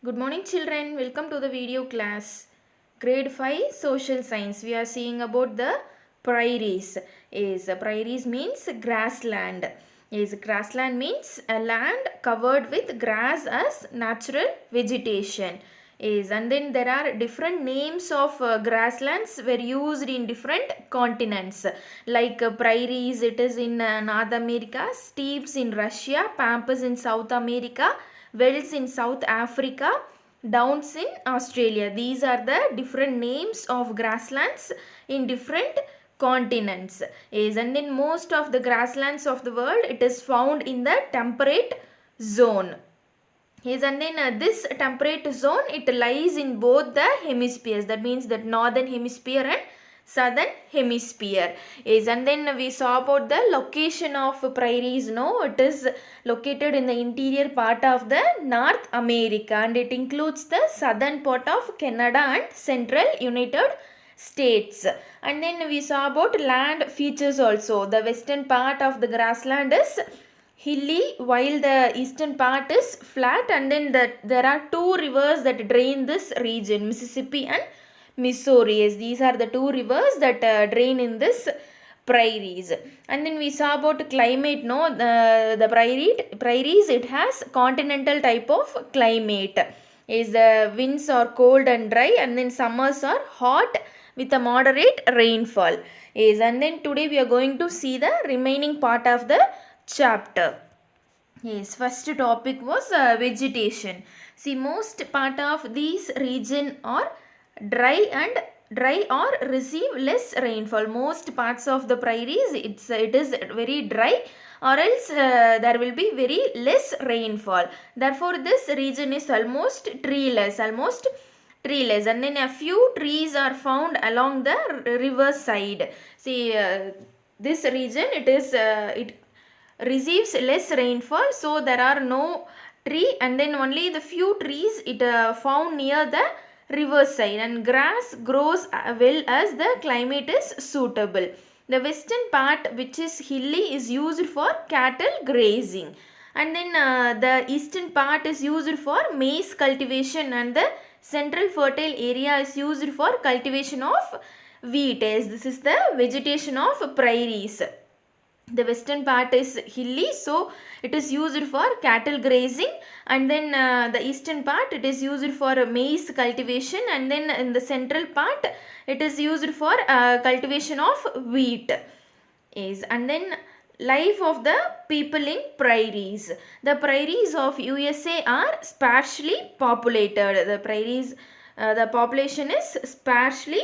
Good morning children, welcome to the video class. Grade 5 Social Science. We are seeing about the prairies. Prairies means grassland. Grassland means a land covered with grass as natural vegetation. And then there are different names of grasslands were used in different continents. Like prairies, it is in North America, steppes in Russia, pampas in South America, wells in South Africa, downs in Australia. These are the different names of grasslands in different continents. And in most of the grasslands of the world, it is found in the temperate zone. And then this temperate zone, it lies in both the hemispheres. That means that northern hemisphere and southern hemisphere. And then we saw about the location of prairies. No, it is located in the interior part of the North America, and it includes the southern part of Canada and central United States. And then we saw about land features also. The western part of the grassland is hilly while the eastern part is flat, and then there are two rivers that drain this region, Mississippi and Missouri. Yes, these are the two rivers that drain in this prairies. And then we saw about climate. No, the prairies, it has continental type of climate. The winds are cold and dry, and then summers are hot with a moderate rainfall. And then today we are going to see the remaining part of the chapter. First topic was vegetation. See, most part of these region are dry or receive less rainfall. Most parts of the prairies, it is very dry, or else there will be very less rainfall. Therefore this region is almost treeless. And then a few trees are found along the river side. See, this region, it receives less rainfall, so there are no tree, and then only the few trees it found near the river side, and grass grows well as the climate is suitable. The western part, which is hilly, is used for cattle grazing, and then the eastern part is used for maize cultivation, and the central fertile area is used for cultivation of wheat. As this is the vegetation of prairies. The western part is hilly, so it is used for cattle grazing, and then the eastern part, it is used for maize cultivation, and then in the central part, it is used for cultivation of wheat. And then life of the people in prairies. The prairies of USA are sparsely populated. The prairies, the population is sparsely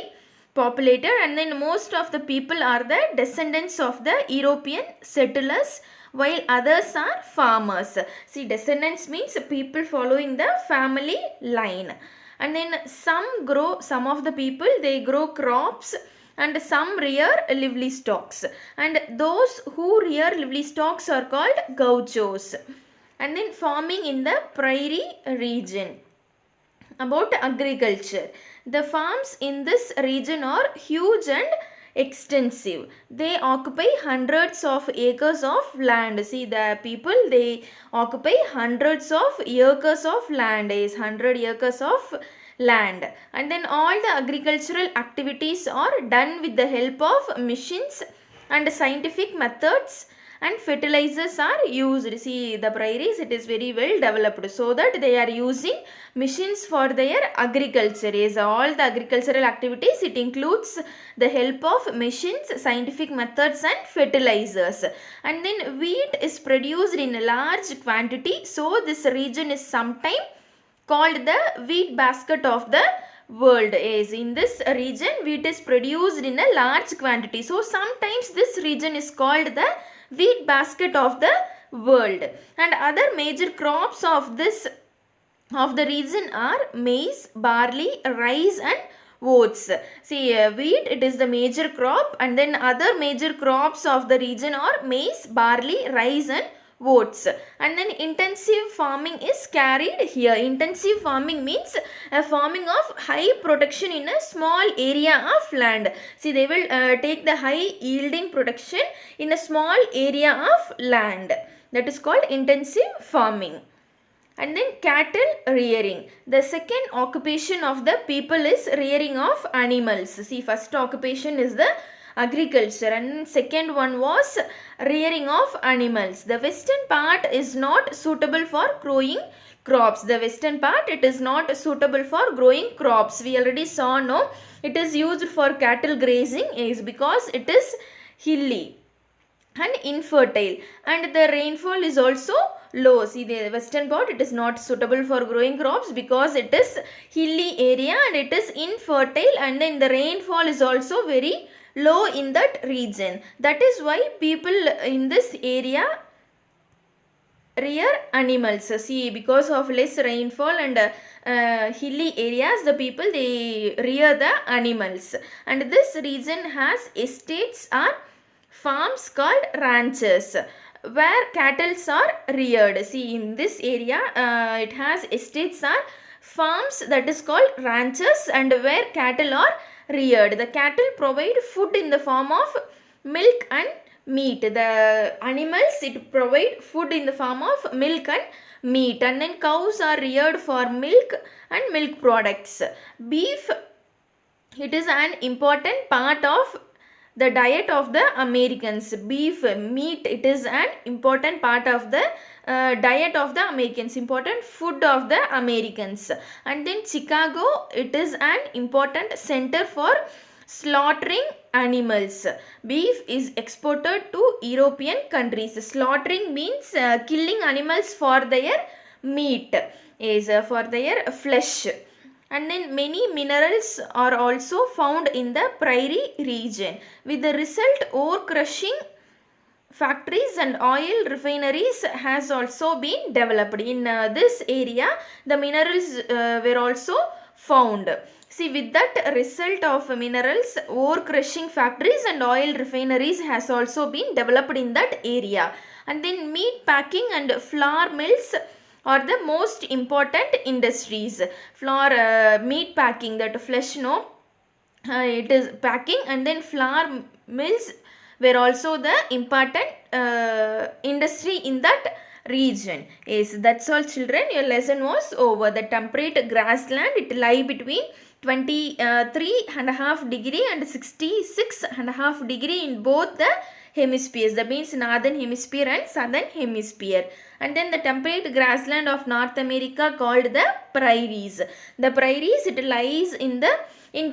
populated, and then most of the people are the descendants of the European settlers, while others are farmers. See, descendants means people following the family line. And then some of the people, they grow crops, and some rear livestocks, and those who rear livestocks are called gauchos. And then farming in the prairie region. About agriculture, the farms in this region are huge and extensive. They occupy hundreds of acres of land. See, the people, they occupy hundreds of acres of land. Is 100 acres of land. And then all the agricultural activities are done with the help of machines and scientific methods, and fertilizers are used. See, the prairies, it is very well developed, so that they are using machines for their agriculture. Is all the agricultural activities, it includes the help of machines, scientific methods, and fertilizers. And then wheat is produced in a large quantity, so this region is sometimes called the wheat basket of the world. Is in this region, wheat is produced in a large quantity, so sometimes this region is called the wheat basket of the world. And other major crops of the region are maize, barley, rice, and oats. See, wheat, it is the major crop, and then other major crops of the region are maize, barley, rice, and oats. And then intensive farming is carried here. Intensive farming means a farming of high production in a small area of land. See, they will take the high yielding production in a small area of land. That is called intensive farming. And then cattle rearing. The second occupation of the people is rearing of animals. See, first occupation is the agriculture and second one was rearing of animals. The western part is not suitable for growing crops. The western part, it is not suitable for growing crops. We already saw, no, it is used for cattle grazing is because it is hilly and infertile, and the rainfall is also low. See, the western part, it is not suitable for growing crops because it is hilly area and it is infertile, and then the rainfall is also very low in that region. That is why people in this area rear animals. See, because of less rainfall and hilly areas, the people, they rear the animals, and this region has estates or farms called ranches where cattle are reared. See, in this area it has estates or farms, that is called ranches, and where cattle are reared. The cattle provide food in the form of milk and meat. The animals, it provide food in the form of milk and meat, and then cows are reared for milk and milk products. Beef, it is an important part of the diet of the Americans. Beef, meat, it is an important part of the diet of the Americans, important food of the Americans. And then Chicago, it is an important center for slaughtering animals. Beef is exported to European countries. Slaughtering means killing animals for their meat, is for their flesh. And then many minerals are also found in the prairie region. With the result, ore crushing factories and oil refineries has also been developed. In this area, the minerals were also found. See, with that result of minerals, ore crushing factories and oil refineries has also been developed in that area. And then meat packing and flour mills are the most important industries. Flour, meat packing, that flesh, no, it is packing, and then flour mills were also the important industry in that region. Yes, that's all children. Your lesson was over. The temperate grassland, it lie between 23.5 degree and 66.5 degree in both the hemispheres. That means northern hemisphere and southern hemisphere. And then the temperate grassland of North America called the prairies. The prairies, it lies in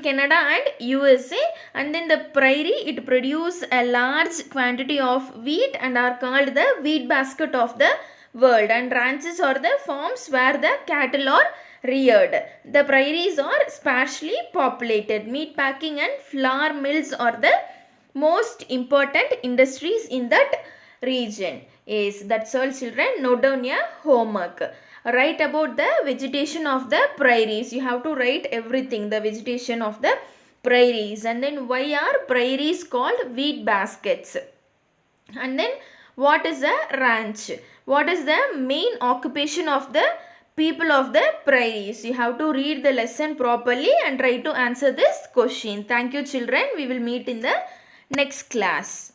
Canada and USA, and then the prairie, it produce a large quantity of wheat and are called the wheat basket of the world, and ranches are the farms where the cattle are reared. The prairies are sparsely populated. Meat packing and flour mills are the most important industries in that region. Yes, that's all children. Note down your homework. Write about the vegetation of the prairies. You have to write everything, the vegetation of the prairies. And then why are prairies called wheat baskets? And then what is a ranch? What is the main occupation of the people of the prairies? You have to read the lesson properly and try to answer this question. Thank you children. We will meet in the next class.